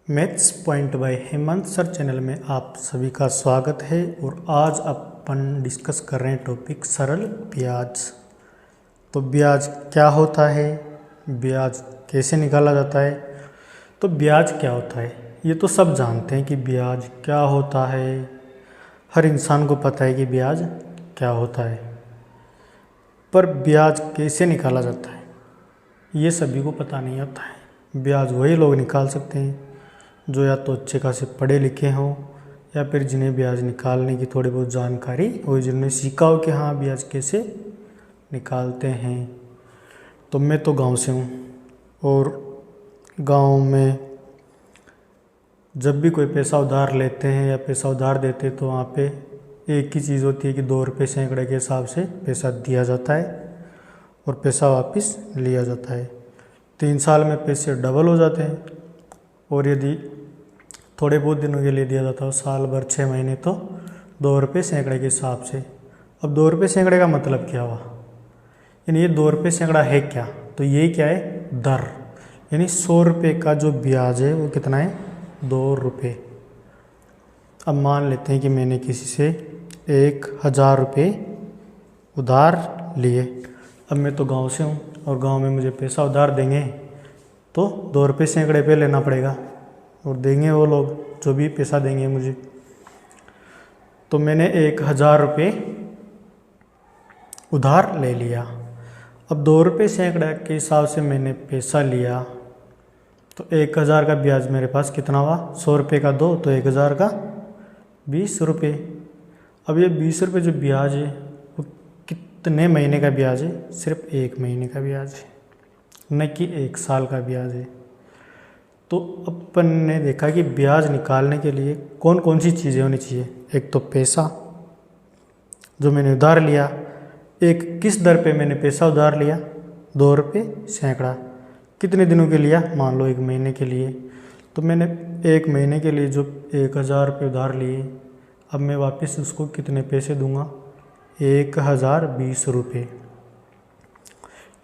Maths point by Hemant sir channel में आप सभी का स्वागत है। और आज अपन डिस्कस कर रहे हैं टॉपिक सरल ब्याज। तो ब्याज क्या होता है, ब्याज कैसे निकाला जाता है। तो ब्याज क्या होता है ये तो सब जानते हैं कि ब्याज क्या होता है, हर इंसान को पता है कि ब्याज क्या होता है। पर ब्याज कैसे निकाला जाता है ये सभी को पता नहीं आता है। ब्याज वही लोग निकाल सकते हैं जो या तो अच्छे खासे पढ़े लिखे हों या फिर जिन्हें ब्याज निकालने की थोड़ी बहुत जानकारी हो, जिन्हें सीखा हो कि हाँ ब्याज कैसे निकालते हैं। तो मैं तो गांव से हूँ और गांव में जब भी कोई पैसा उधार लेते हैं या पैसा उधार देते हैं तो वहाँ पे एक ही चीज़ होती है कि 2 रुपये सैकड़े के हिसाब से पैसा दिया जाता है और पैसा वापस लिया जाता है। 3 साल में पैसे डबल हो जाते हैं और यदि थोड़े बहुत दिनों के लिए दिया जाता है साल भर 6 महीने तो 2 रुपये सैकड़े के हिसाब से। अब 2 रुपये सैकड़े का मतलब क्या हुआ, यानी ये 2 रुपये सैकड़ा है क्या, तो ये क्या है दर, यानी 100 रुपये का जो ब्याज है वो कितना है 2 रुपये। अब मान लेते हैं कि मैंने किसी से 1000 रुपये उधार लिए। अब मैं तो गांव से हूँ और गांव में मुझे पैसा उधार देंगे तो 2 रुपये सैकड़े पे लेना पड़ेगा और देंगे वो लोग जो भी पैसा देंगे मुझे। तो मैंने 1000 रुपये उधार ले लिया। अब 2 रुपये सैकड़ा के हिसाब से मैंने पैसा लिया तो 1000 का ब्याज मेरे पास कितना हुआ, 100 रुपये का 2 तो 1000 का 20 रुपये। अब ये 20 रुपये जो ब्याज है वो कितने महीने का ब्याज है, सिर्फ 1 महीने का ब्याज है, न कि 1 साल का ब्याज है। तो अपन ने देखा कि ब्याज निकालने के लिए कौन कौन सी चीज़ें होनी चाहिए। एक तो पैसा जो मैंने उधार लिया, एक किस दर पे मैंने पैसा उधार लिया 2 रुपये सैकड़ा, कितने दिनों के लिया, मान लो 1 महीने के लिए। तो मैंने 1 महीने के लिए जो 1000 रुपये उधार लिए, अब मैं वापस उसको कितने पैसे दूंगा, 1020 रुपये।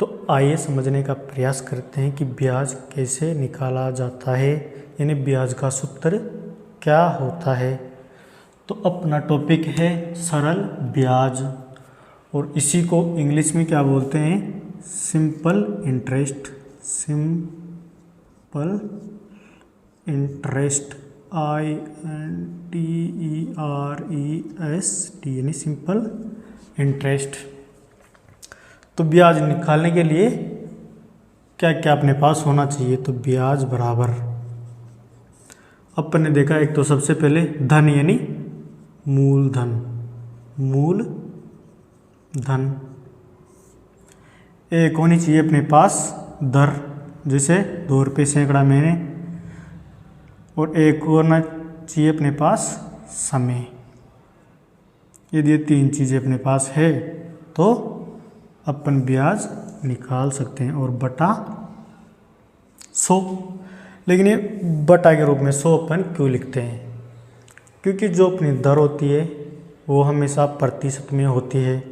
तो आइए समझने का प्रयास करते हैं कि ब्याज कैसे निकाला जाता है, यानी ब्याज का सूत्र क्या होता है। तो अपना टॉपिक है सरल ब्याज और इसी को इंग्लिश में क्या बोलते हैं, simple interest. Simple interest INTEREST यानी सिंपल इंटरेस्ट। तो ब्याज निकालने के लिए क्या क्या अपने पास होना चाहिए, तो ब्याज बराबर अपन ने देखा एक तो सबसे पहले धन यानी मूलधन, मूलधन। एक होनी चाहिए अपने पास दर, जैसे 2 रुपये सैकड़ा महीने, और एक होना चाहिए अपने पास समय। यदि ये 3 चीज़ें अपने पास है तो अपन ब्याज निकाल सकते हैं। और बटा 100, लेकिन ये बटा के रूप में 100 अपन क्यों लिखते हैं, क्योंकि जो अपनी दर होती है वो हमेशा प्रतिशत में होती है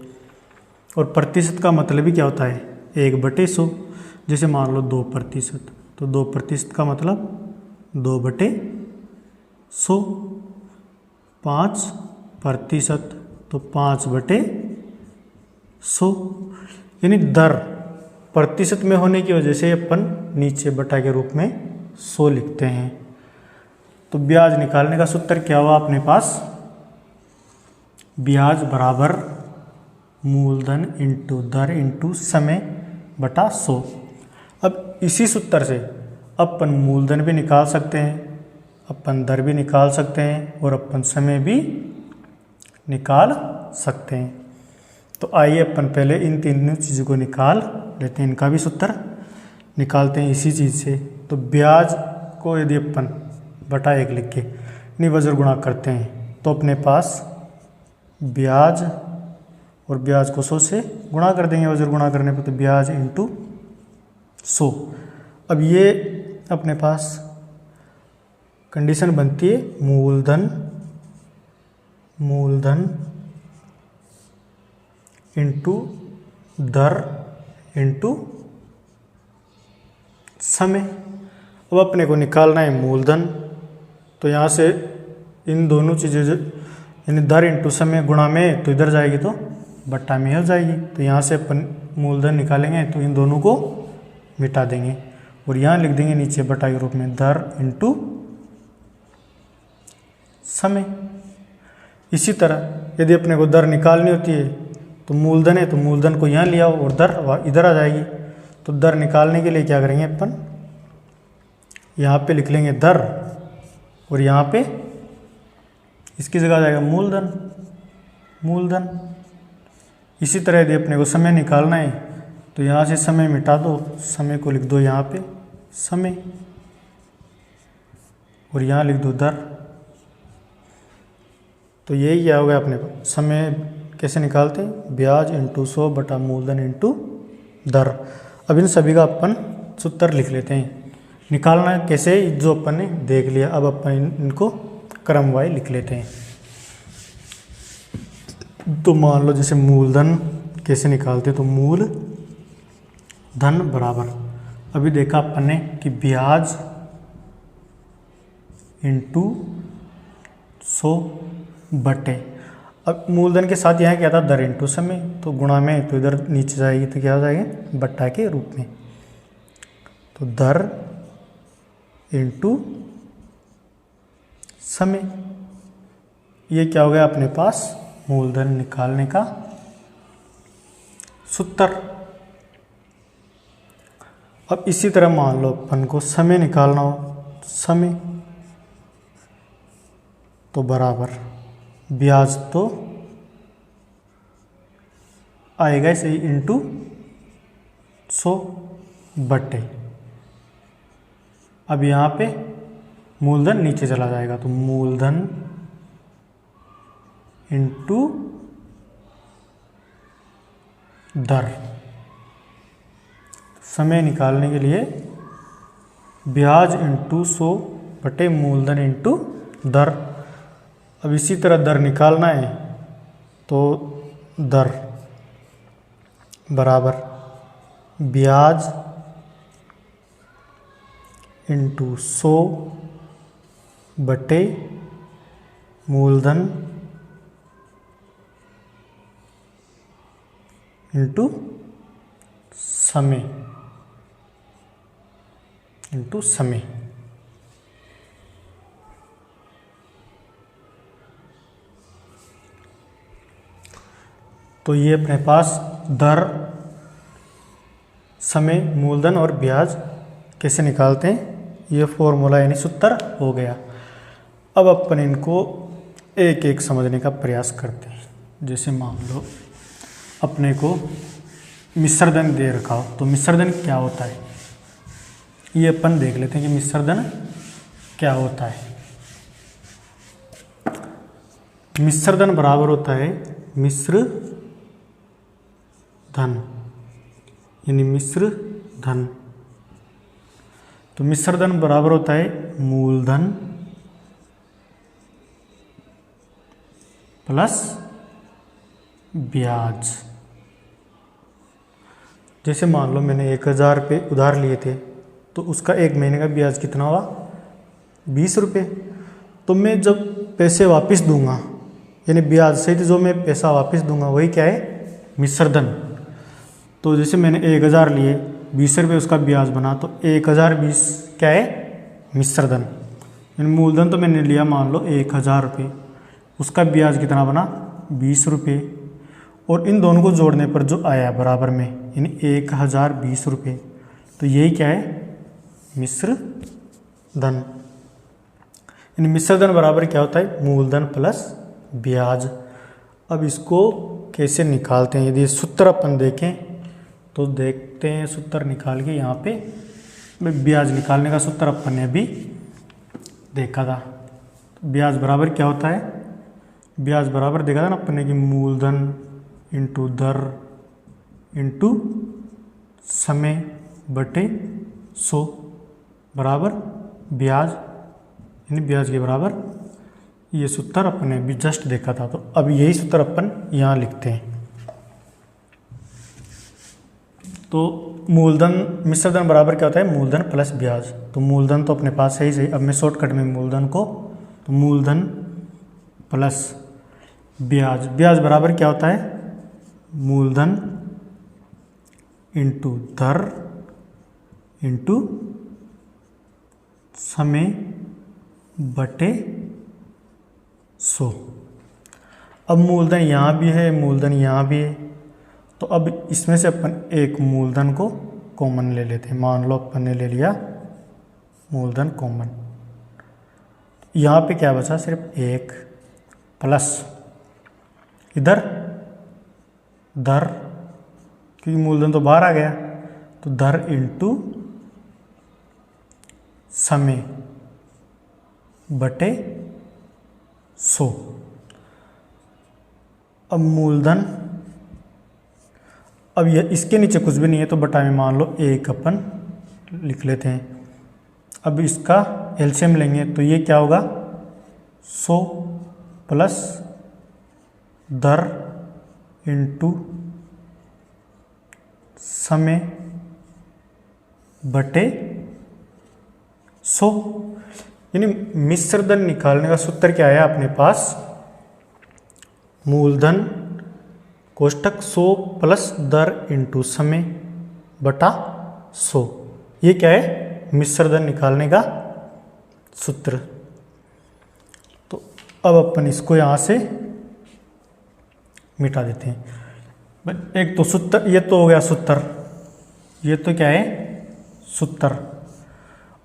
और प्रतिशत का मतलब ही क्या होता है 1/100। जैसे मान लो 2%, तो 2% का मतलब 2/100। 5% तो 5/100, यानी दर प्रतिशत में होने की वजह से अपन नीचे बटा के रूप में 100 लिखते हैं। तो ब्याज निकालने का सूत्र क्या हुआ अपने पास, ब्याज बराबर मूलधन इंटू दर इंटू समय बटा 100। अब इसी सूत्र से अपन मूलधन भी निकाल सकते हैं, अपन दर भी निकाल सकते हैं और अपन समय भी निकाल सकते हैं। तो आइए अपन पहले इन तीनों चीज़ों को निकाल लेते हैं, इनका भी सूत्र निकालते हैं इसी चीज़ से। तो ब्याज को यदि अपन बटा 1 लिख के निवज्र गुणा करते हैं तो अपने पास ब्याज और ब्याज को 100 से गुणा कर देंगे वज्र गुणा करने पर, तो ब्याज इंटू 100। अब ये अपने पास कंडीशन बनती है मूलधन इंटू दर इंटू समय। अब अपने को निकालना है मूलधन, तो यहाँ से इन दोनों चीज़ें यानी दर इंटू समय गुणा में, तो इधर जाएगी तो बट्टा में हो जाएगी। तो यहाँ से अपन मूलधन निकालेंगे तो इन दोनों को मिटा देंगे और यहाँ लिख देंगे नीचे बट्टा के रूप में दर इंटू समय। इसी तरह यदि अपने को दर निकालनी होती है तो मूलधन है तो मूलधन को यहाँ लिया और दर इधर आ जाएगी। तो दर निकालने के लिए क्या करेंगे अपन, यहाँ पे लिख लेंगे दर और यहाँ पे इसकी जगह आ जाएगा मूलधन। इसी तरह यदि अपने को समय निकालना है तो यहाँ से समय मिटा दो, समय को लिख दो यहाँ पे समय और यहाँ लिख दो दर। तो यही क्या हो गया अपने को, समय कैसे निकालते हैं, ब्याज इंटू 100 बटा मूलधन इंटू दर। अब इन सभी का अपन सूत्र लिख लेते हैं। निकालना है कैसे, जो अपन ने देख लिया। अब अपन इनको क्रमवार लिख लेते हैं। तो मान लो जैसे मूलधन कैसे निकालते हैं, तो मूल धन बराबर, अभी देखा अपन ने कि ब्याज इंटू 100 बटे, अब मूलधन के साथ यहाँ क्या था दर इंटू समय, तो गुणा में तो इधर नीचे जाएगी तो क्या हो जाएगा बट्टा के रूप में। तो दर इंटू समय, ये क्या हो गया अपने पास मूलधन निकालने का सूत्र। अब इसी तरह मान लो अपन को समय निकालना हो, समय तो बराबर ब्याज तो आएगा इसे इंटू 100 बटे, अब यहाँ पे मूलधन नीचे चला जाएगा तो मूलधन इंटू दर। समय निकालने के लिए ब्याज इंटू 100 बटे मूलधन इंटू दर। अब इसी तरह दर निकालना है तो दर बराबर ब्याज इंटू 100 बटे मूलधन इंटू समय तो ये अपने पास दर, समय, मूलधन और ब्याज कैसे निकालते हैं, ये फॉर्मूला यानी सूत्र हो गया। अब अपन इनको एक एक समझने का प्रयास करते हैं। जैसे मान लो अपने को मिश्रधन दे रखा हो, तो मिश्रधन क्या होता है ये अपन देख लेते हैं कि मिश्रधन क्या होता है। मिश्रधन बराबर होता है मिश्र धन, यानी मिश्र धन। तो मिश्रधन बराबर होता है मूलधन प्लस ब्याज। जैसे मान लो मैंने 1000 रुपये उधार लिए थे, तो उसका एक महीने का ब्याज कितना हुआ 20 रुपये। तो मैं जब पैसे वापस दूंगा, यानी ब्याज सहित जो मैं पैसा वापस दूंगा वही क्या है मिश्रधन। तो जैसे मैंने 1000 लिए, 20 रुपये उसका ब्याज बना, तो 1020 क्या है मिश्रधन। यानी मूलधन तो मैंने लिया मान लो 1000 रुपये, उसका ब्याज कितना बना 20 रुपये, और इन दोनों को जोड़ने पर जो आया बराबर में यानी 1020 रुपये, तो यही क्या है मिश्र धन। यानी मिश्रधन बराबर क्या होता है मूलधन प्लस ब्याज। अब इसको कैसे निकालते हैं, यदि सूत्र अपन देखें तो देखते हैं सूत्र निकाल के। यहाँ पे ब्याज निकालने का सूत्र अपन ने अभी देखा था। ब्याज बराबर क्या होता है, ब्याज बराबर देखा था ना अपन ने कि मूलधन इंटू दर इंटू समय बटे 100 बराबर ब्याज, यानी ब्याज के बराबर ये सूत्र अपन ने भी जस्ट देखा था। तो अब यही सूत्र अपन यहाँ लिखते हैं। तो मूलधन मिश्रधन बराबर क्या होता है मूलधन प्लस ब्याज। तो मूलधन तो अपने पास है ही सही। अब मैं शॉर्टकट में मूलधन को तो मूलधन प्लस ब्याज, ब्याज बराबर क्या होता है, मूलधन इंटू दर इंटू समय बटे 100। अब मूलधन यहाँ भी है, मूलधन यहाँ भी है, तो अब इसमें से अपन एक मूलधन को कॉमन ले लेते हैं। मान लो अपन ने ले लिया मूलधन कॉमन, यहाँ पे क्या बचा, सिर्फ एक, प्लस इधर दर, क्योंकि मूलधन तो बाहर आ गया, तो दर इंटू समय बटे 100। अब मूलधन, अब यह इसके नीचे कुछ भी नहीं है तो बटा में मान लो एक अपन लिख लेते हैं। अब इसका एलसीएम लेंगे तो ये क्या होगा, 100 प्लस दर इंटू समय बटे 100। यानी मिश्र धन निकालने का सूत्र क्या है अपने पास, मूलधन कोष्टक 100 प्लस दर इंटू समय बटा 100। ये क्या है, मिश्र धन निकालने का सूत्र। तो अब अपन इसको यहाँ से मिटा देते हैं। एक तो सूत्र, ये तो हो गया सूत्र, ये तो क्या है सूत्र।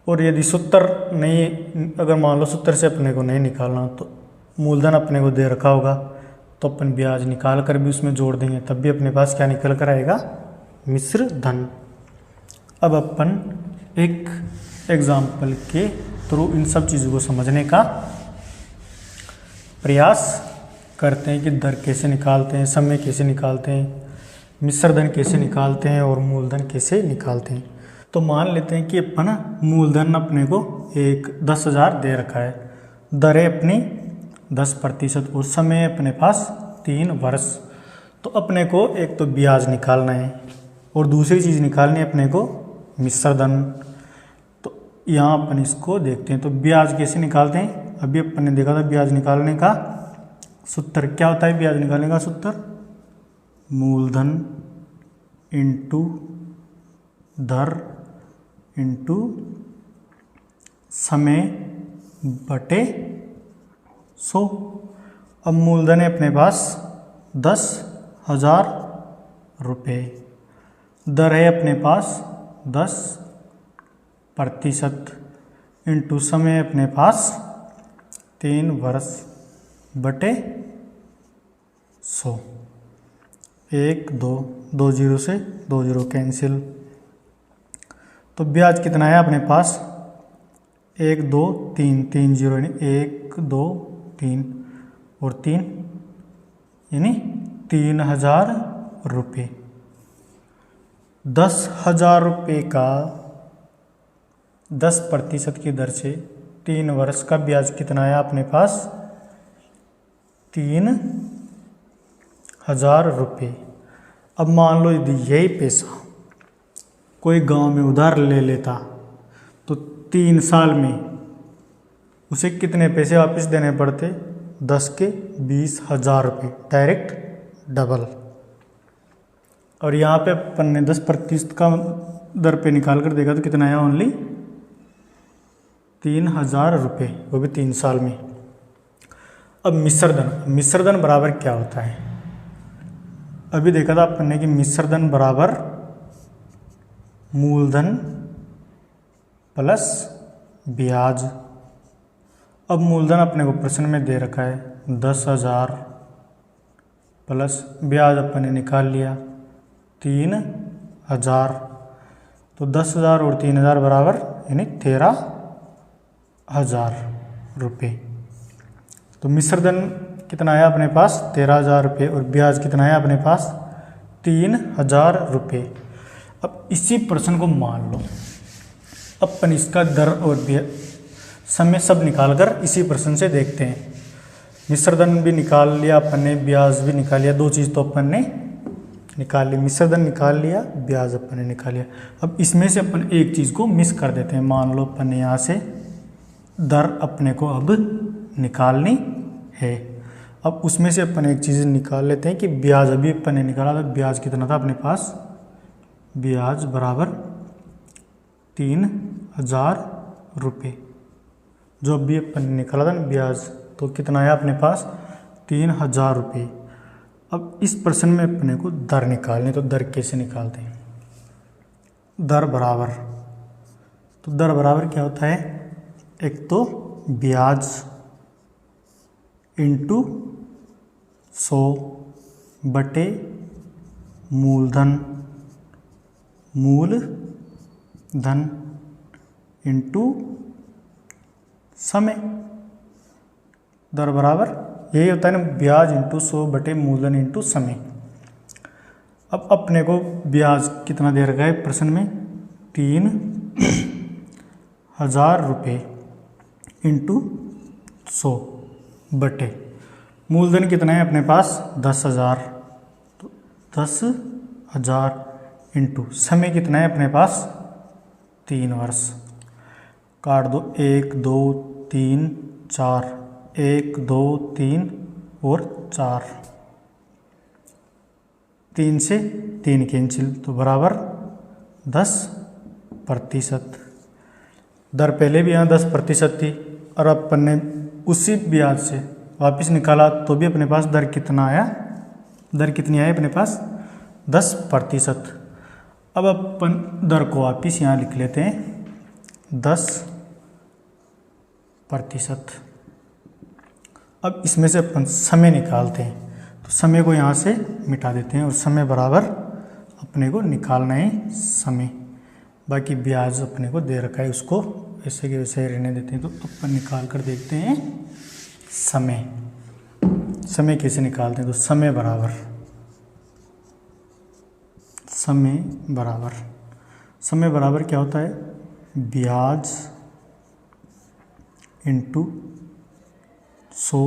और यदि सूत्र नहीं, अगर मान लो सूत्र से अपने को नहीं निकालना तो मूलधन अपने को दे रखा होगा, तो अपन ब्याज निकाल कर भी उसमें जोड़ देंगे, तब भी अपने पास क्या निकल कर आएगा, मिश्र धन। अब अपन एक एग्जाम्पल के थ्रू इन सब चीज़ों को समझने का प्रयास करते हैं कि दर कैसे निकालते हैं, समय कैसे निकालते हैं, मिश्र धन कैसे निकालते हैं और मूलधन कैसे निकालते हैं। तो मान लेते हैं कि अपन मूलधन अपने को 10,000 दे रखा है, दरें अपनी 10% और समय अपने पास 3 वर्ष। तो अपने को एक तो ब्याज निकालना है और दूसरी चीज़ निकालनी है अपने को मिश्र धन। तो यहाँ अपन इसको देखते हैं, तो ब्याज कैसे निकालते हैं। अभी अपन ने देखा था ब्याज निकालने का सूत्र क्या होता है, ब्याज निकालने का सूत्र मूलधन इंटू दर इंटू समय बटे 100। अब मूलधन है अपने पास 10,000 रुपये, दर है अपने पास 10% इंटू समय अपने पास 3 वर्ष बटे 100। 1 2 2 0 से 2 0 कैंसिल। तो ब्याज कितना है अपने पास 1 2 3 3 0 यानी 1 2 3 और 3 यानी 3,000 रुपये। 10,000 रुपये का 10% की दर से 3 वर्ष का ब्याज कितना है अपने पास 3,000 रुपये। अब मान लो यदि यही पैसा कोई गांव में उधार ले लेता तो 3 साल में उसे कितने पैसे वापस देने पड़ते, 10 के 20,000 रुपये, डायरेक्ट डबल। और यहाँ पे अपन ने 10% का दर पे निकाल कर देखा तो कितना आया, ओनली 3,000 रुपये, वो भी 3 साल में। अब मिश्र धन बराबर क्या होता है, अभी देखा था अपन ने कि मिश्र धन बराबर मूलधन प्लस ब्याज। अब मूलधन अपने को प्रश्न में दे रखा है 10,000 प्लस ब्याज अपन ने निकाल लिया 3,000, तो 10,000 और 3,000 बराबर यानी 13,000 रुपये। तो मिश्र धन कितना आया अपने पास 13,000 रुपये और ब्याज कितना आया अपने पास 3,000 रुपये। अब इसी प्रश्न को मान लो अपन इसका दर और समय सब निकाल कर इसी प्रश्न से देखते हैं। मिश्र धन भी निकाल लिया अपन ने, ब्याज भी निकाल लिया, दो चीज़ तो अपन ने निकाल ली, मिश्र धन निकाल लिया, ब्याज अपन ने निकाल लिया। अब इसमें से अपन एक चीज़ को मिस कर देते हैं। मान लो अपन ने यहाँ से दर अपने को अब निकालनी है। अब उसमें से अपन एक चीज़ निकाल लेते हैं कि ब्याज अभी अपन ने निकाला था, ब्याज कितना था अपने पास, ब्याज बराबर 3000 रुपये। जो अभी अपन ने निकाला था ना ब्याज, तो कितना आया अपने पास 3000 रुपये। अब इस प्रश्न में अपने को दर निकालनी, तो दर कैसे निकालते हैं, दर बराबर, तो दर बराबर क्या होता है, एक तो ब्याज इंटू 100 बटे मूलधन इंटू समय। दर बराबर यही होता है ना, ब्याज इंटू 100 बटे मूलधन इंटू समय। अब अपने को ब्याज कितना दे रखा है प्रश्न में, 3000 रुपये इंटू 100 बटे मूलधन कितना है अपने पास 10,000, तो 10,000 इंटू समय कितना है अपने पास 3 वर्ष। काट दो, 1 2 3 4, 1 2 3 और 4, 3 से 3 कैंसिल, तो बराबर 10%। दर पहले भी यहाँ 10% थी, और अपन ने उसी ब्याज से वापस निकाला तो भी अपने पास दर कितना आया, दर कितनी आई अपने पास 10%। अब अपन दर को वापस यहाँ लिख लेते हैं 10%। अब इसमें से अपन समय निकालते हैं, तो समय को यहाँ से मिटा देते हैं, और समय बराबर अपने को निकालना है समय। बाकी ब्याज अपने को दे रखा है, उसको ऐसे के वैसे रहने देते हैं। तो अपन निकाल कर देखते हैं समय। समय कैसे निकालते हैं, तो समय बराबर क्या होता है, ब्याज इंटू 100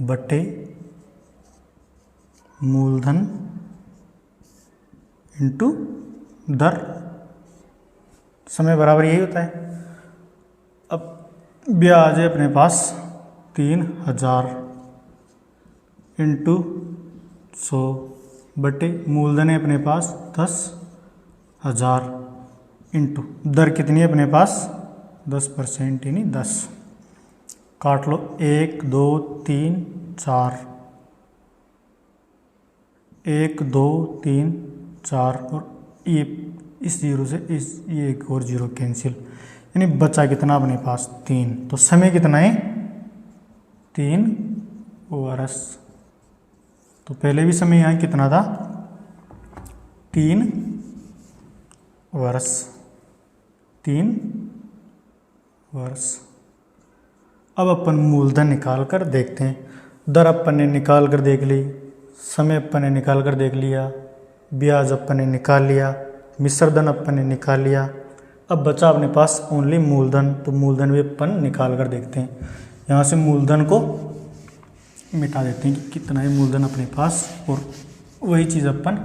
बटे मूलधन इंटू दर। समय बराबर यही होता है। अब ब्याज है अपने पास 3000 इंटू 100 बटे मूलधन है अपने पास 10,000 इंटू दर कितनी है अपने पास 10%, यानी 10। काट लो, 1 2 3 4, 1 2 3 4, और ये इस जीरो से ये एक और जीरो कैंसिल, यानी बचा कितना अपने पास 3। तो समय कितना है 3 वर्ष। तो पहले भी समय यहाँ कितना था 3 वर्ष, 3 वर्ष। अब अपन मूलधन निकाल कर देखते हैं। दर अपन ने निकाल कर देख ली, समय अपन ने निकाल कर देख लिया, ब्याज अपन ने निकाल लिया, मिश्रधन अपन ने निकाल लिया। अब बचा अपने पास ओनली मूलधन, तो मूलधन भी अपन निकाल कर देखते हैं। यहाँ से मूलधन को मिटा देते हैं कि कितना है मूलधन अपने पास, और वही चीज़ अपन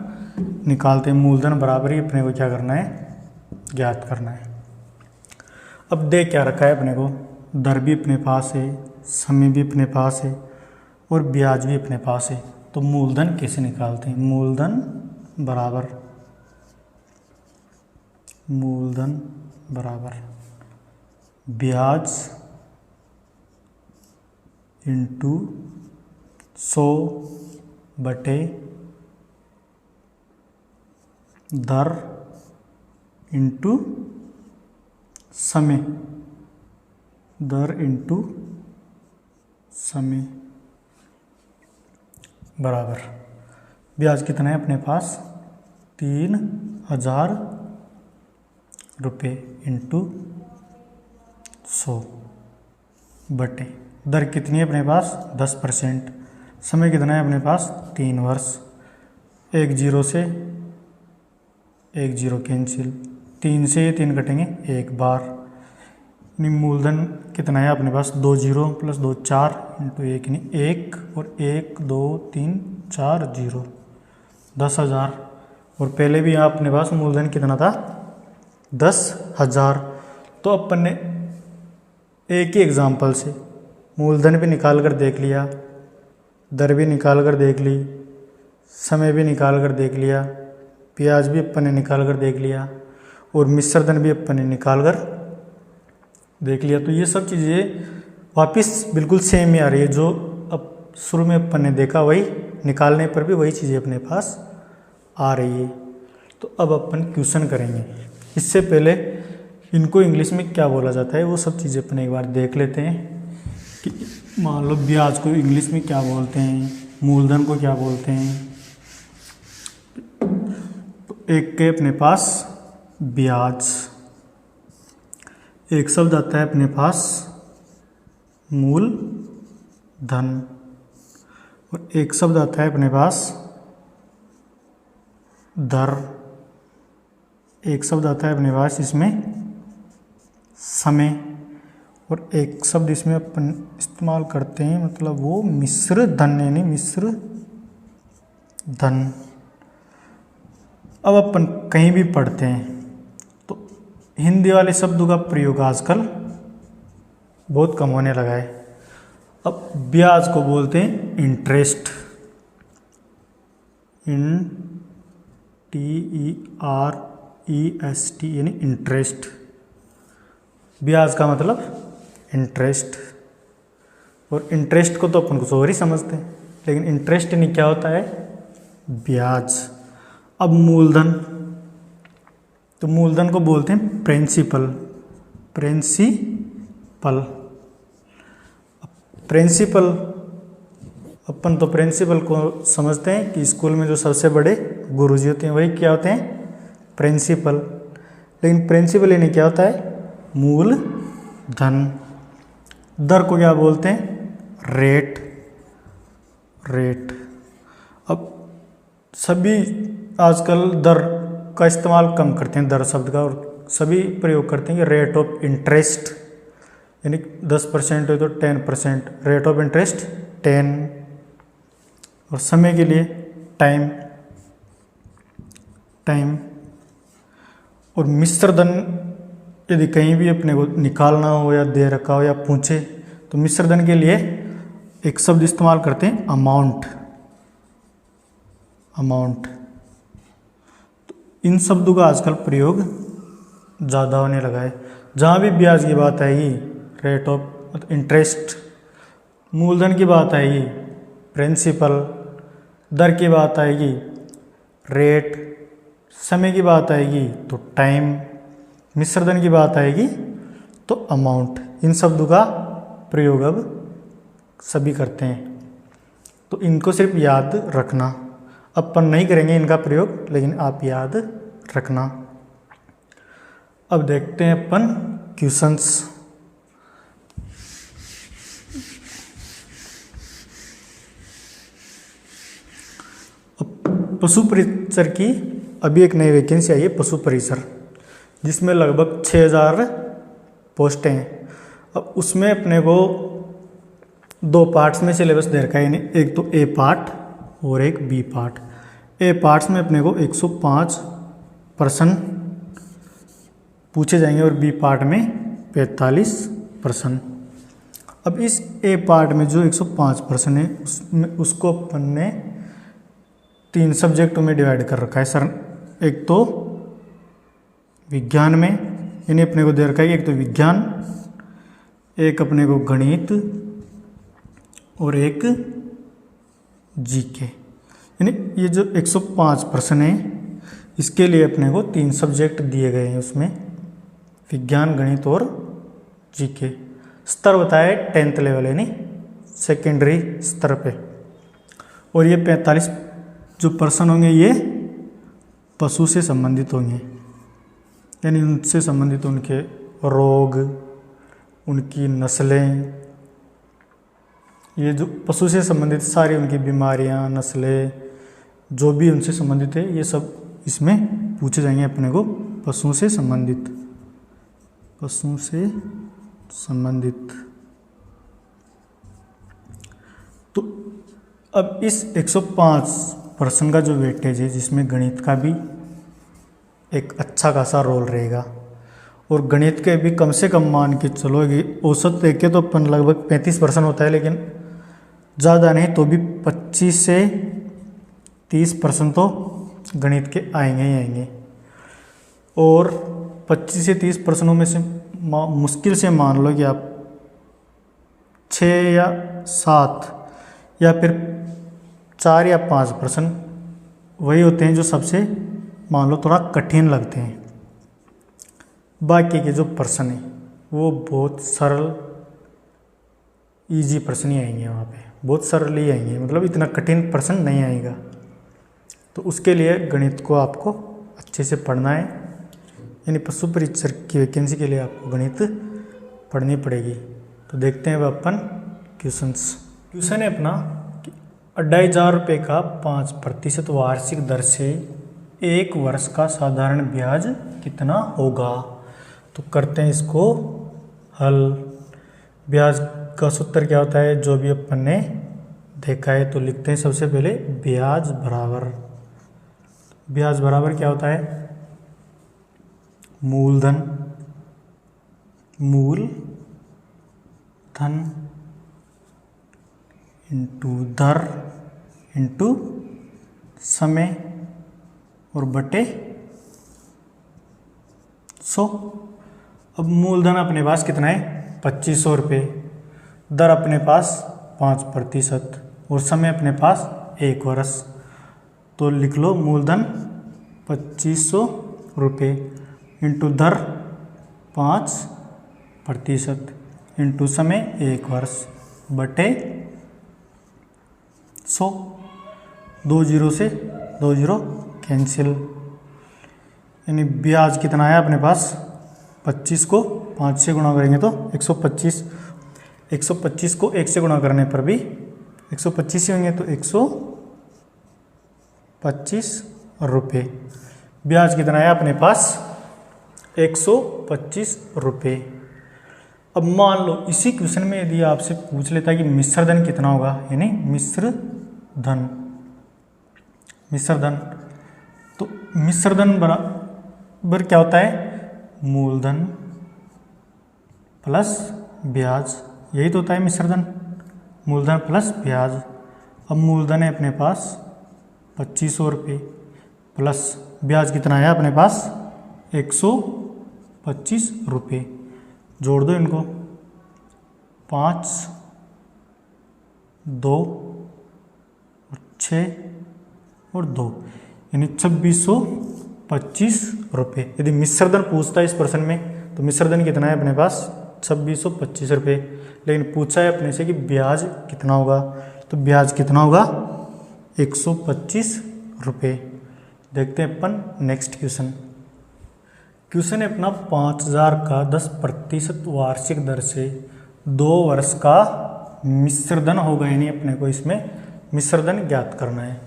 निकालते हैं। मूलधन बराबर ही अपने को क्या करना है, ज्ञात करना है। अब दे क्या रखा है अपने को, दर भी अपने पास है, समय भी अपने पास है, और ब्याज भी अपने पास है। तो मूलधन कैसे निकालते हैं, मूलधन बराबर ब्याज इंटू 100 बटे दर इंटू समय, दर इंटू समय बराबर ब्याज कितना है अपने पास 3000 रुपये इंटू 100 बटे दर कितनी है अपने पास 10%। समय कितना है अपने पास 3 वर्ष। एक जीरो से एक जीरो कैंसिल, 3 से 3 कटेंगे एक बार। मूलधन कितना है अपने पास 2 जीरो प्लस 2 4 इंटू 1 यानी 1 और 1 2 3 4 जीरो 10,000। और पहले भी यहाँ अपने पास मूलधन कितना था 10,000। तो अपन ने एक ही एग्जाम्पल से मूलधन भी निकाल कर देख लिया, दर भी निकाल कर देख ली, समय भी निकाल कर देख लिया, ब्याज भी अपन ने निकाल कर देख लिया और मिश्र धन भी अपन ने निकाल कर देख लिया। तो ये सब चीज़ें वापस बिल्कुल सेम ही आ रही है, जो अब शुरू में अपन ने देखा वही निकालने पर भी वही चीज़ें अपने पास आ रही है। तो अब अपन क्वेश्चन करेंगे। इससे पहले इनको इंग्लिश में क्या बोला जाता है वो सब चीज़ें अपन एक बार देख लेते हैं कि मान लो ब्याज को इंग्लिश में क्या बोलते हैं, मूलधन को क्या बोलते हैं। तो एक के अपने पास ब्याज, एक शब्द आता है अपने पास मूल धन और एक शब्द आता है अपने पास दर, एक शब्द आता है अपने पास इसमें समय और एक शब्द इसमें अपन इस्तेमाल करते हैं मतलब वो मिश्र धन, यानी मिश्र धन। अब अपन कहीं भी पढ़ते हैं तो हिंदी वाले शब्दों का प्रयोग आजकल बहुत कम होने लगा है। अब ब्याज को बोलते हैं इंटरेस्ट, TEREST यानी इंटरेस्ट। ब्याज का मतलब इंटरेस्ट, और इंटरेस्ट को तो अपन कुछ और ही समझते हैं, लेकिन इंटरेस्ट नहीं क्या होता है, ब्याज। अब मूलधन, तो मूलधन को बोलते हैं प्रिंसिपल, प्रिंसिपल अपन तो प्रिंसिपल को समझते हैं कि स्कूल में जो सबसे बड़े गुरुजी होते हैं वही क्या होते हैं, प्रिंसिपल। लेकिन प्रिंसिपल यानी क्या होता है, मूल धन। दर को क्या बोलते हैं, रेट। अब सभी आजकल दर का इस्तेमाल कम करते हैं, दर शब्द का, और सभी प्रयोग करते हैं कि रेट ऑफ इंटरेस्ट, यानी 10% हो तो 10%, रेट ऑफ इंटरेस्ट 10। और समय के लिए टाइम। और मिश्र धन यदि कहीं भी अपने को निकालना हो या दे रखा हो या पूछे तो मिश्र धन के लिए एक शब्द इस्तेमाल करते हैं अमाउंट। तो इन शब्दों का आजकल प्रयोग ज़्यादा होने लगा है। जहाँ भी ब्याज की बात आएगी रेट ऑफ इंटरेस्ट, मूलधन की बात आएगी प्रिंसिपल, दर की बात आएगी रेट, समय की बात आएगी तो टाइम, मिश्रधन की बात आएगी तो अमाउंट। इन शब्दों का प्रयोग अब सभी करते हैं, तो इनको सिर्फ याद रखना। अपन नहीं करेंगे इनका प्रयोग, लेकिन आप याद रखना। अब देखते हैं अपन क्वेश्चंस। पशु परिसर की अभी एक नई वैकेंसी आई है, पशु परिसर, जिसमें लगभग 6000 पोस्टें हैं। अब उसमें अपने को 2 पार्ट्स में सिलेबस दे रखा है, यानी एक तो ए पार्ट और एक बी पार्ट। ए पार्ट्स में अपने को 105 प्रश्न पूछे जाएंगे और बी पार्ट में 45 प्रश्न। अब इस ए पार्ट में जो 105 प्रश्न है उसको अपन ने 3 सब्जेक्टों में डिवाइड कर रखा है सर। एक तो विज्ञान में, यानी अपने को दे रखा है कि एक तो विज्ञान, एक अपने को गणित और एक जीके। यानी ये जो 105 प्रश्न है इसके लिए अपने को 3 सब्जेक्ट दिए गए हैं, उसमें विज्ञान, गणित और जीके। स्तर बताया 10th लेवल, यानी सेकेंडरी स्तर पे। और ये 45 जो प्रश्न होंगे ये पशु से संबंधित होंगे, यानी उनसे संबंधित उनके रोग, उनकी नस्लें, ये जो पशु से संबंधित सारी उनकी बीमारियां, नस्लें, जो भी उनसे संबंधित है ये सब इसमें पूछे जाएंगे अपने को, पशुओं से संबंधित। तो अब इस 105 प्रश्न का जो वेटेज है, जिसमें गणित का भी एक अच्छा खासा रोल रहेगा और गणित के भी कम से कम मान के चलोगे, औसत देखे तो अपन लगभग 35% होता है, लेकिन ज़्यादा नहीं तो भी 25 से 30% तो गणित के आएंगे ही आएंगे। और 25 से 30% में से मुश्किल से मान लो कि आप 6 या 7 या फिर 4 या 5% वही होते हैं जो सबसे मान लो थोड़ा कठिन लगते हैं। बाकी के जो प्रश्न है वो बहुत सरल इजी प्रश्न ही आएंगे, वहाँ पे बहुत सरल ही आएंगे, मतलब इतना कठिन प्रश्न नहीं आएगा। तो उसके लिए गणित को आपको अच्छे से पढ़ना है, यानी पशु परीक्षक की वैकेंसी के लिए आपको गणित पढ़नी पड़ेगी। तो देखते हैं अब अपन क्वेश्चन है अपना 2500 रुपये का 5% वार्षिक दर से 1 वर्ष का साधारण ब्याज कितना होगा। तो करते हैं इसको हल। ब्याज का सूत्र क्या होता है, जो भी अपन ने देखा है। तो लिखते हैं सबसे पहले ब्याज बराबर क्या होता है, मूलधन इंटू दर इंटू समय और बटे 100। अब मूलधन अपने पास कितना है 2500 रुपये, दर अपने पास 5% और समय अपने पास 1 वर्ष। तो लिख लो मूलधन 2500 रुपये इंटू दर 5% इंटू समय 1 वर्ष बटे 100। 2 जीरो से 2 जीरो कैंसिल, यानी ब्याज कितना है अपने पास 25 को 5 से गुणा करेंगे तो 125। 125 को 1 से गुणा करने पर भी 125 ही होंगे, तो 125 रुपये। ब्याज कितना है अपने पास 125 रुपये। अब मान लो इसी क्वेश्चन में यदि आपसे पूछ लेता है कि मिश्र धन कितना होगा, यानी मिश्र धन, तो मिश्र धन बराबर क्या होता है, मूलधन प्लस ब्याज। यही तो होता है मिश्र धन, मूलधन प्लस ब्याज। अब मूलधन है अपने पास 2500 रुपये प्लस ब्याज कितना है अपने पास 125 रुपये। जोड़ दो इनको, 5, 2 और 6 और 2, यानी 2625 रुपये। यदि मिश्रधन पूछता है इस प्रश्न में तो मिश्रधन कितना है अपने पास 2625 रुपये, लेकिन पूछा है अपने से कि ब्याज कितना होगा, तो ब्याज कितना होगा 125 रुपये। देखते हैं अपन नेक्स्ट क्वेश्चन है अपना 5000 का 10% वार्षिक दर से 2 वर्ष का मिश्रधन होगा, यानी अपने को इसमें मिश्रधन ज्ञात करना है।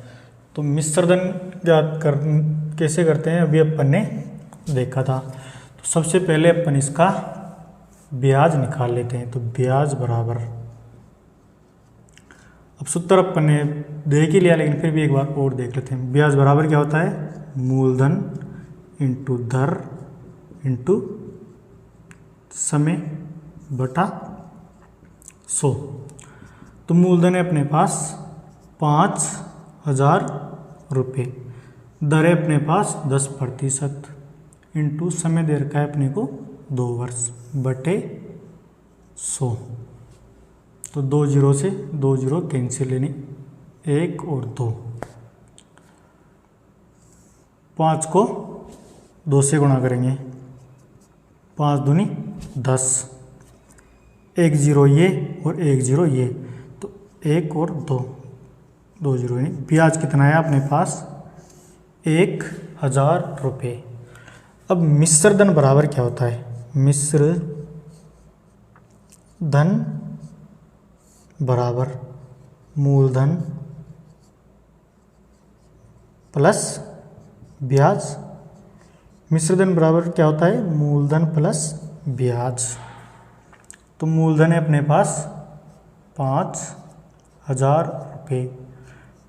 तो मिश्रधन ज्ञात कैसे करते हैं अभी अपन ने देखा था। तो सबसे पहले अपन इसका ब्याज निकाल लेते हैं। तो ब्याज बराबर, अब सूत्र अपन ने देख ही लिया लेकिन फिर भी एक बार और देख लेते हैं। ब्याज बराबर क्या होता है, मूलधन इंटू दर इंटू समय बटा 100। तो मूलधन है अपने पास 5000 रुपये, दर है अपने पास 10% इंटू समय दे रखा है अपने को 2 वर्ष बटे 100। तो 2 जीरो से 2 जीरो कैंसिल, यानी 1 और 2। 5 को 2 से गुणा करेंगे, 5 दूनी 10, 1 जीरो ये और 1 जीरो ये, तो 1 और 2, 2 जीरो, यानी ब्याज कितना है अपने पास 1000 रुपये। अब मिश्रधन बराबर क्या होता है, मिश्र धन बराबर मूलधन प्लस ब्याज। मिश्रधन बराबर क्या होता है, मूलधन प्लस ब्याज। तो मूलधन है अपने पास 5000 रुपये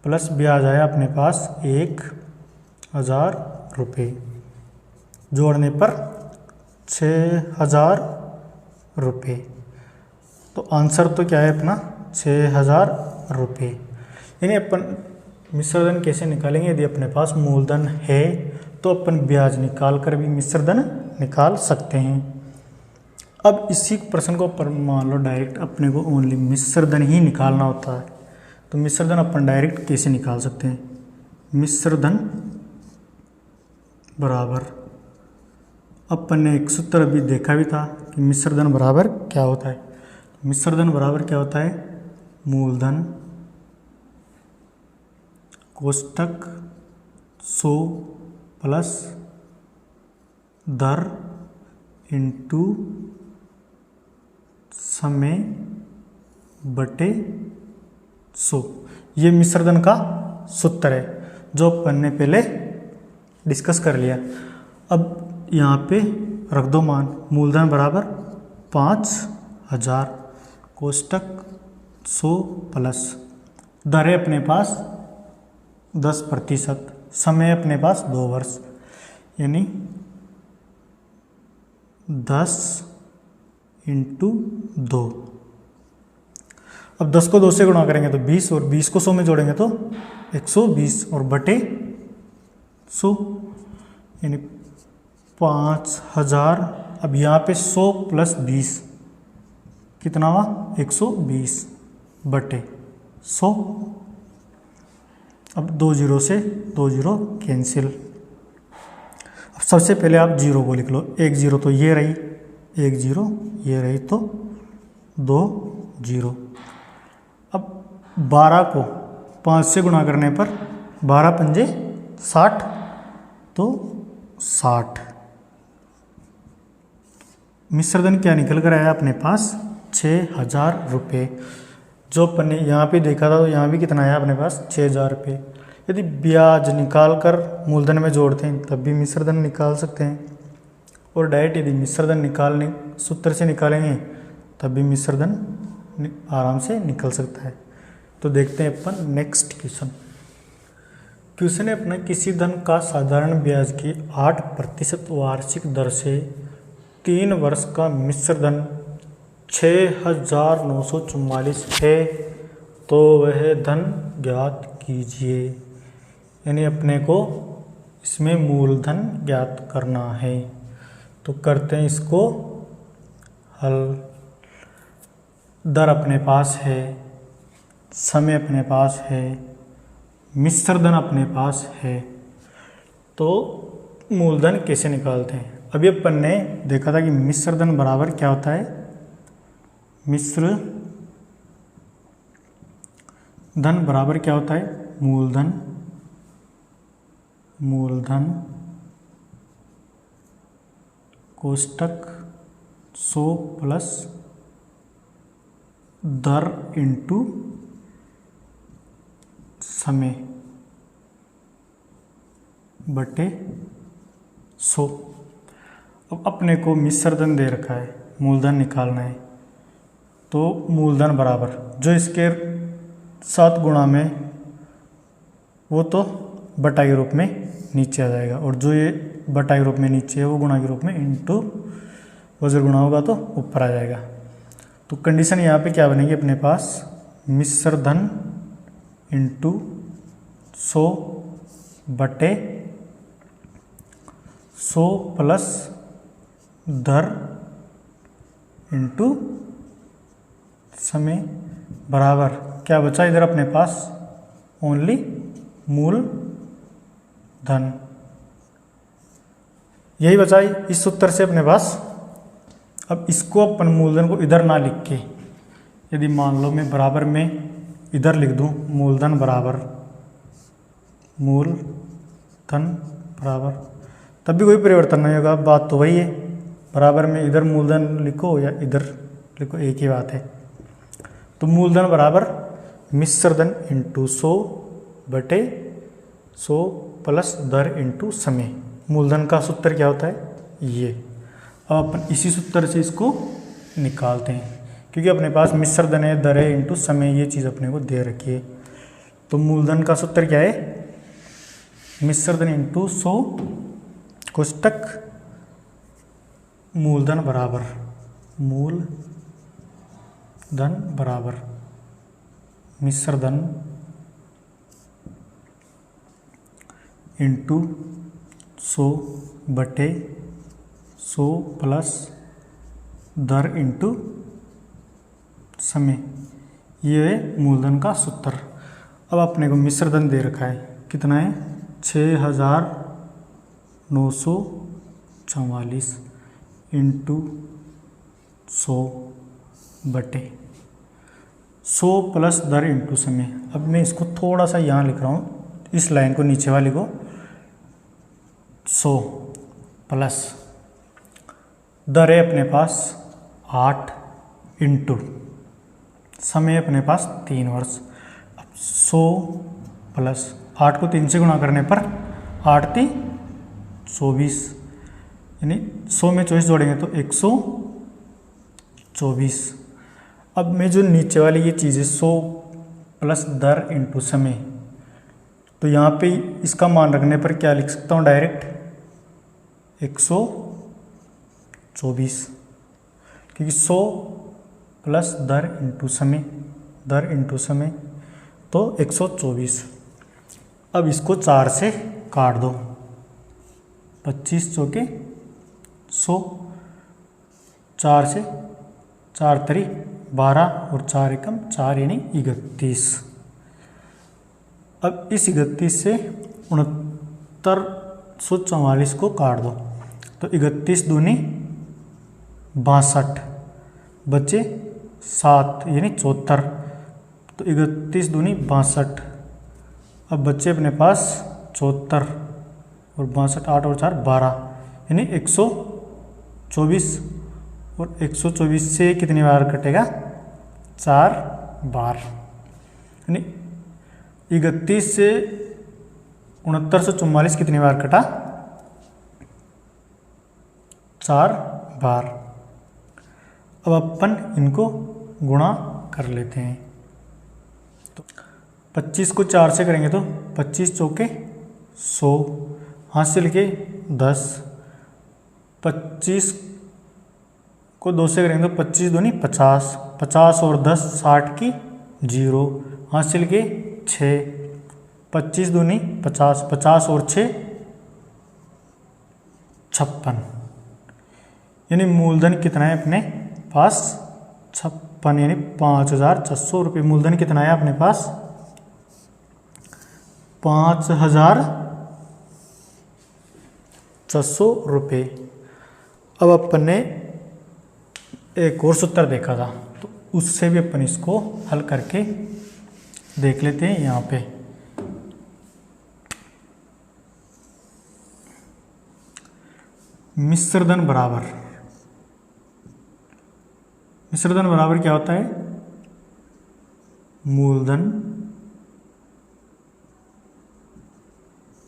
प्लस ब्याज आया अपने पास 1000 रुपये। जोड़ने पर 6,000 रुपये। तो आंसर तो क्या है अपना 6,000 रुपये। यानी अपन मिश्र धन कैसे निकालेंगे, यदि अपने पास मूलधन है तो अपन ब्याज निकाल कर भी मिश्र धन निकाल सकते हैं। अब इसी प्रश्न को अपन मान लो डायरेक्ट अपने को ओनली मिश्र धन ही निकालना होता है, तो मिश्र धन अपन डायरेक्ट कैसे निकाल सकते हैं। मिश्र धन बराबर, अपन ने एक सूत्र अभी देखा भी था कि मिश्र धन बराबर क्या होता है। मिश्र धन बराबर क्या होता है, मूलधन कोष्टक 100 प्लस दर इंटू समय बटे 100। ये मिश्र धन का सूत्र है जो अपन ने पहले डिस्कस कर लिया। अब यहाँ पे रख दो मान, मूलधन बराबर 5,000 कोष्टक 100 प्लस दर है अपने पास 10%, समय अपने पास 2 वर्ष, यानी 10 इंटू 2। अब 10 को 2 से गुणा करेंगे तो 20, और 20 को 100 में जोड़ेंगे तो 120, और बटे 100 यानी 5,000। अब यहाँ पे 100 प्लस 20 कितना हुआ, 120 बटे 100। अब 2 जीरो से 2 जीरो कैंसिल। अब सबसे पहले आप जीरो को लिख लो, 1 जीरो तो ये रही, 1 जीरो ये रही, तो 2 जीरो। अब 12 को 5 से गुणा करने पर 12 पंजे 60, तो 60। मिश्र धन क्या निकल कर आया अपने पास, 6,000 रुपये। जो अपन ने यहाँ पे देखा था तो यहाँ भी कितना आया अपने पास, 6,000 रुपये। यदि ब्याज निकाल कर मूलधन में जोड़ते हैं तब भी मिश्र धन निकाल सकते हैं, और डायरेक्ट यदि मिश्र धन निकालने सूत्र से निकालेंगे तब भी मिश्र धन आराम से निकल सकता है। तो देखते हैं अपन नेक्स्ट क्वेश्चन। क्वेश्चन है अपना, किसी धन का साधारण ब्याज की 8% वार्षिक दर से 3 वर्ष का मिश्र धन 6,944 है, तो वह धन ज्ञात कीजिए। यानी अपने को इसमें मूलधन ज्ञात करना है। तो करते हैं इसको हल। दर अपने पास है, समय अपने पास है, मिश्र धन अपने पास है, तो मूलधन कैसे निकालते हैं। अभी अपन ने देखा था कि मिश्र धन बराबर क्या होता है, मिश्र धन बराबर क्या होता है, मूलधन कोष्टक 100 प्लस दर इंटू समय बटे 100। अब अपने को मिश्र धन दे रखा है, मूलधन निकालना है, तो मूलधन बराबर जो इसके साथ गुणा में वो तो बटा के रूप में नीचे आ जाएगा, और जो ये बटा के रूप में नीचे है वो गुणा के रूप में इंटू, वो जब गुणा होगा तो ऊपर आ जाएगा। तो कंडीशन यहाँ पे क्या बनेगी अपने पास, मिश्र धन इंटू 100 बटे 100 प्लस दर इंटू समय बराबर क्या बचा इधर अपने पास, ओनली मूल धन। यही बचा इस सूत्र से अपने पास। अब इसको अपन मूलधन को इधर ना लिख के, यदि मान लो मैं बराबर में इधर लिख दूं, मूलधन बराबर मूलधन बराबर, तब भी कोई परिवर्तन नहीं होगा, बात तो वही है। बराबर में इधर मूलधन लिखो या इधर लिखो, एक ही बात है। तो मूलधन बराबर मिश्र धन इंटू 100 बटे 100 प्लस दर इंटू समय। मूलधन का सूत्र क्या होता है, ये। अब अपन इसी सूत्र से इसको निकालते हैं, क्योंकि अपने पास मिश्र धन है, दर है इंटू समय, ये चीज़ अपने को दे रखी है। तो मूलधन का सूत्र क्या है, मिश्र धन इंटू 100 कोष्टक मूलधन बराबर मूलधन बराबर मिश्र धन इंटू 100/100 प्लस दर इंटू समय। ये है मूलधन का सूत्र। अब अपने को मिश्र धन दे रखा है, कितना है 6944 इंटू 100/100 प्लस दर इंटू समय। अब मैं इसको थोड़ा सा यहाँ लिख रहा हूँ, इस लाइन को नीचे वाली को 100 प्लस दर है अपने पास 8 इंटू समय अपने पास 3 वर्ष। अब 100 प्लस 8 को 3 से गुणा करने पर 8 × 3 = 24, यानी 100 में 24 जोड़ेंगे तो 124। अब मैं जो नीचे वाली ये चीज़ है 100 प्लस दर इंटू समय, तो यहाँ पे इसका मान रखने पर क्या लिख सकता हूँ डायरेक्ट 124, क्योंकि 100 प्लस दर इंटू समय तो 124। अब इसको 4 से काट दो, 25 चौके 100, 4 से 4 × 12 और 4 × 4 यानी 31। अब इस 31 से 6944 को काट दो, तो 31 दूनी 62, बचे 7 यानी 74, तो 31 दूनी 62। अब बच्चे अपने पास 74 और 62, 8 और 4 12, यानी 124। और 124 से कितनी बार कटेगा 4 बार, यानी 31 से 6944 कितनी बार कटा 4 बार। अब अपन इनको गुणा कर लेते हैं, तो 25 को 4 से करेंगे तो 25 चौके 100, हासिल के 10, 25 को 2 से करेंगे तो 25 दूनी 50, 50 और 10 60 की 0, हासिल के 6, 25 दूनी 50, 50 और 6 56, यानी मूलधन कितना है अपने पास 56, यानी 5600 रुपये मूलधन कितना है अपने पास 5600 रुपये। अब अपन ने एक और सूत्र देखा था, तो उससे भी अपन इसको हल करके देख लेते हैं। यहाँ पे मिश्रधन बराबर क्या होता है मूलधन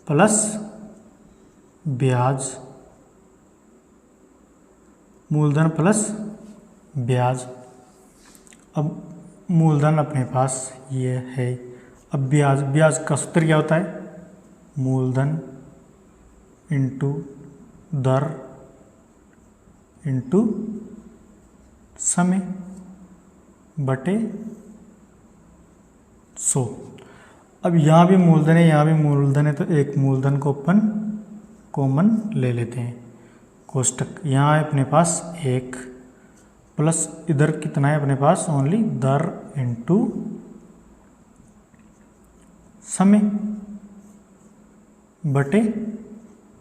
प्लस ब्याज, मूलधन प्लस ब्याज। अब मूलधन अपने पास ये है, अब ब्याज का सूत्र क्या होता है मूलधन इंटू दर इंटू समय बटे 100। अब यहाँ भी मूलधन है, यहाँ भी मूलधन है, तो एक मूलधन को अपन कॉमन ले लेते हैं। कोष्टक यहाँ है अपने पास 1 प्लस इधर कितना है अपने पास ओनली दर इंटू समय बटे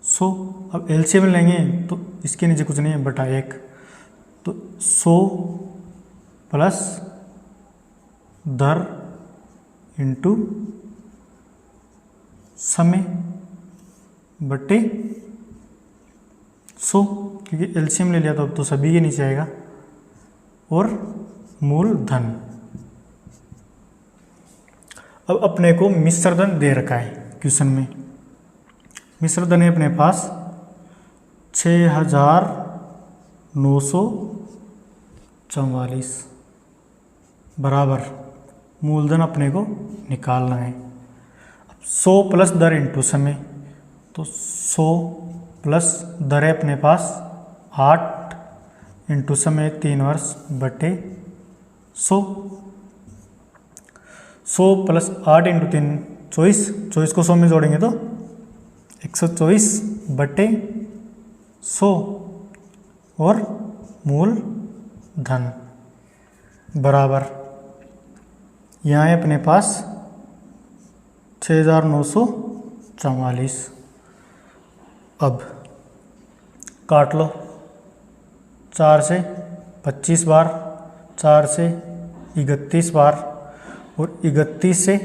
100। अब एलसीएम लेंगे तो इसके नीचे कुछ नहीं है बटा 1, तो 100 प्लस दर इंटू समय बटे 100, क्योंकि एलसीएम ले लिया तो अब तो सभी के नीचे आएगा, और मूलधन। अब अपने को मिश्रधन दे रखा है क्वेश्चन में, मिश्रधन है अपने पास 6944 बराबर मूलधन अपने को निकालना है। 100 प्लस दर इंटू समय, तो 100 प्लस दर है अपने पास 8 इंटू समय 3 वर्ष बटे 100। 100 प्लस 8 इंटू 3 24। 24 को 100 में जोड़ेंगे तो 124 बटे 100 और मूल धन बराबर यहाँ है अपने पास 6944। अब काट लो 4 से 25 बार, 4 से 31 बार और 31 से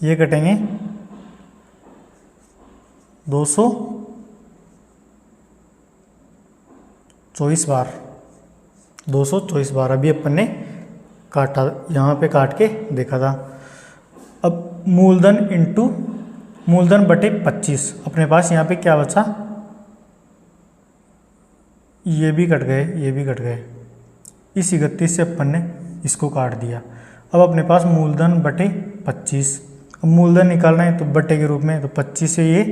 ये कटेंगे 224 बार। 224 बार अभी अपन ने काटा, यहाँ पे काट के देखा था। अब मूलधन इंटू मूलधन बटे 25, अपने पास यहाँ पे क्या बचा, ये भी कट गए, ये भी कट गए। इस 31 से अपन ने इसको काट दिया। अब अपने पास मूलधन बटे 25, अब मूलधन निकालना है तो बटे के रूप में, तो 25 से ये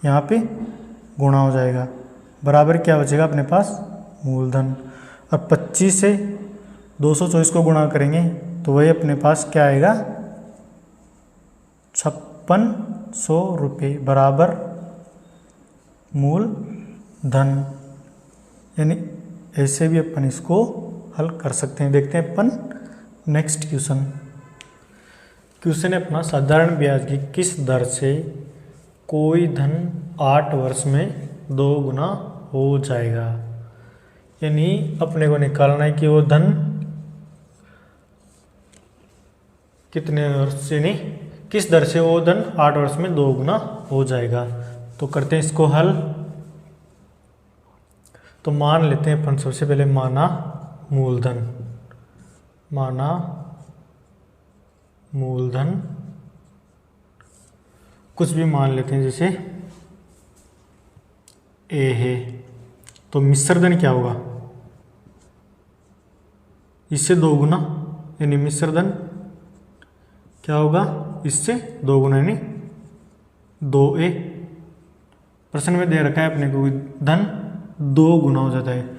यहाँ पे गुणा हो जाएगा, बराबर क्या बचेगा अपने पास मूलधन। अब 25 से 224 को गुणा करेंगे तो वही अपने पास क्या आएगा 5600 रुपये बराबर मूल धन। यानी ऐसे भी अपन इसको हल कर सकते हैं। देखते हैं अपन नेक्स्ट क्वेश्चन। क्वेश्चन है अपना, साधारण ब्याज की किस दर से कोई धन 8 वर्ष में 2 गुना हो जाएगा। यानी अपने को निकालना है कि वो धन कितने वर्ष, यानी किस दर से वो धन 8 वर्ष में 2 गुना हो जाएगा। तो करते हैं इसको हल। तो मान लेते हैं अपन सबसे पहले माना मूलधन, माना मूलधन कुछ भी मान लेते हैं, जैसे ए है, तो मिश्र धन क्या होगा, इससे 2 गुना, यानी मिश्र धन क्या होगा इससे 2 गुना, यानी 2a। प्रश्न में दे रखा है अपने को धन 2 गुना हो जाता है,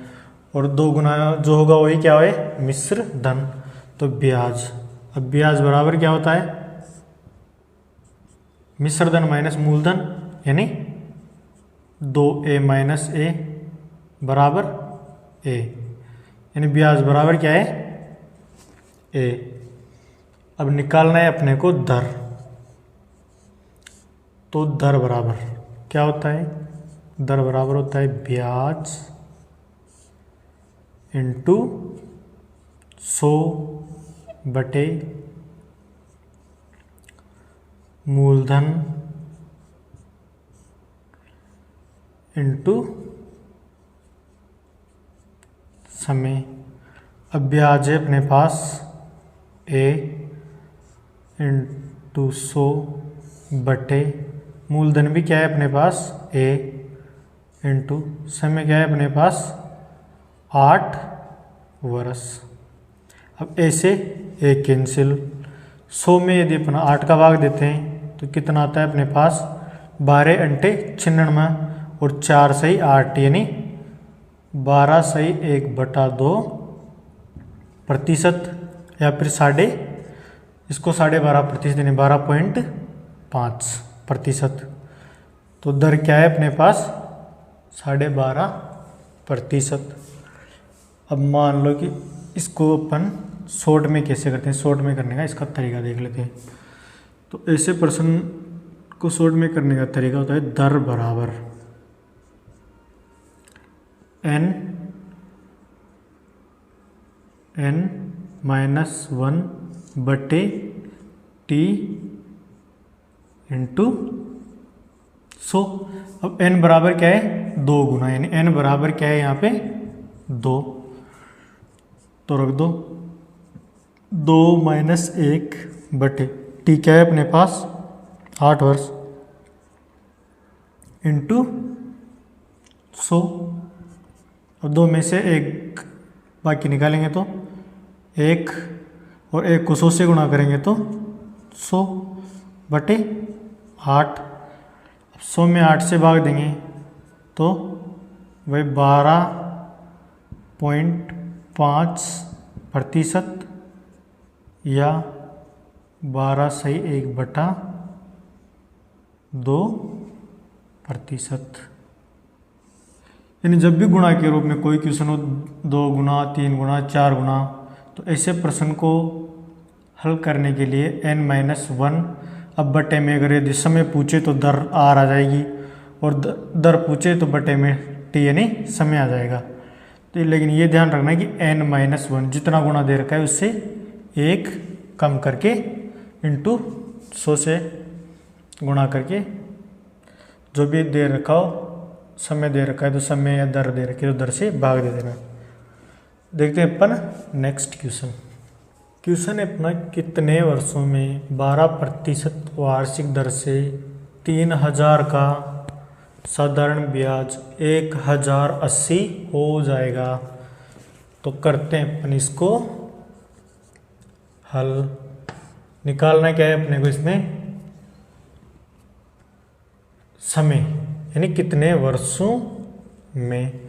और 2 गुना जो होगा वही क्या है मिश्र धन, तो ब्याज। अब ब्याज बराबर क्या होता है मिश्र धन माइनस मूलधन, यानी 2a माइनस a बराबर a, यानी ब्याज बराबर क्या है a। अब निकालना है अपने को दर, तो दर बराबर क्या होता है, दर बराबर होता है ब्याज इंटू 100 बटे मूलधन इंटू समय। अब ब्याज है अपने पास a इंटू 100 बटे मूलधन भी क्या है अपने पास a इंटू समय क्या है अपने पास 8 वर्ष। अब a से a कैंसिल, 100 में यदि अपना 8 का भाग देते हैं तो कितना आता है अपने पास 12 अंटे 96 और 4 सही 8, यानी 12 सही 1/2%, या फिर इसको 12.5%, यानी 12.5%। तो दर क्या है अपने पास 12.5%। अब मान लो कि इसको अपन शॉर्ट में कैसे करते हैं, शॉर्ट में करने का इसका तरीका देख लेते हैं। तो ऐसे प्रश्न को शॉर्ट में करने का तरीका होता है दर बराबर n-1 बटे t इंटू 100। अब n बराबर क्या है 2 गुना, यानी n बराबर क्या है यहाँ पे 2, तो रख दो 2 माइनस 1 बटे t क्या है अपने पास 8 वर्ष इंटू 100। अब 2 में से 1 बाकी निकालेंगे तो 1 और 1 को 100 से गुणा करेंगे तो 100 बटे 8। 100 में 8 से भाग देंगे तो वही 12 0.5% या 12/1/2%। यानी जब भी गुणा के रूप में कोई क्वेश्चन हो, 2 गुना, 3 गुना, 4 गुना, तो ऐसे प्रश्न को हल करने के लिए n-1 अब बटे में अगर यदि समय पूछे तो दर r आ जाएगी, और दर पूछे तो बटे में t यानी समय आ जाएगा। तो लेकिन ये ध्यान रखना है कि n-1 जितना गुणा दे रखा है उससे 1 कम करके इंटू 100 से गुणा करके जो भी दे रखा हो, समय दे रखा है तो समय या दर दे रखी है तो दर से भाग दे देना। देखते हैं अपन नेक्स्ट क्वेश्चन। क्वेश्चन है अपना, कितने वर्षों में 12% वार्षिक दर से 3000 का साधारण ब्याज 1080 हो जाएगा। तो करते हैं अपन इसको हल। निकालना क्या है अपने को इसमें, समय यानी कितने वर्षों में।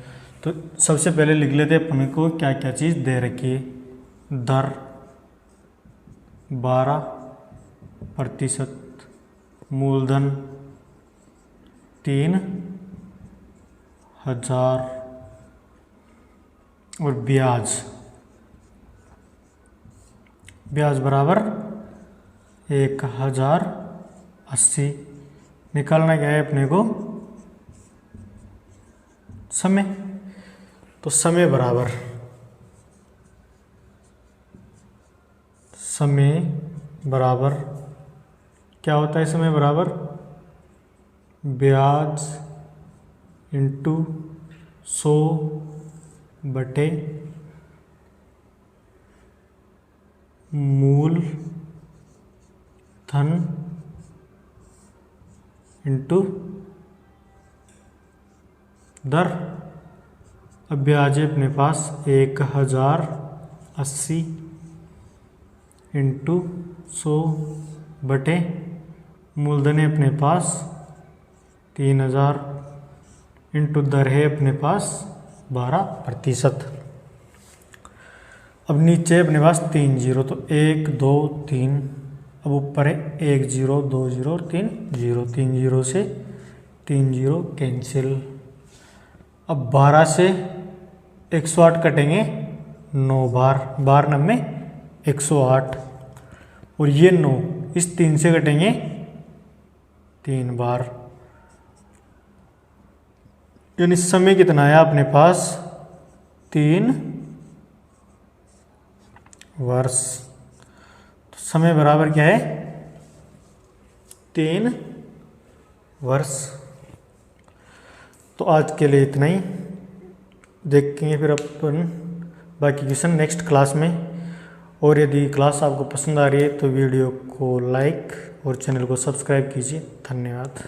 तो सबसे पहले लिख लेते हैं अपने को क्या क्या चीज़ दे रखी है। दर 12%, मूलधन 3000 और ब्याज बराबर 1080। निकालना क्या है अपने को, समय। तो समय बराबर क्या होता है, समय बराबर ब्याज इंटू 100 बटे मूल धन इंटू दर। अब ब्याज है अपने पास 1080 इंटू 100 बटे मूलधन है अपने पास 3000 इंटू दर है अपने पास 12%। अब नीचे अपने पास 3 जीरो, तो 1 2 3, अब ऊपर है 1 0 2 0 और 3 0, 3 जीरो से 3 जीरो कैंसिल। अब 12 से 108 कटेंगे 9 बार, 9 में 108, और ये 9 इस 3 से कटेंगे 3 बार। यानी समय कितना है अपने पास, 3 वर्ष। तो समय बराबर क्या है, 3 वर्ष। तो आज के लिए इतना ही, देखेंगे फिर अपन बाकी क्वेश्चन नेक्स्ट क्लास में। और यदि क्लास आपको पसंद आ रही है तो वीडियो को लाइक और चैनल को सब्सक्राइब कीजिए। धन्यवाद।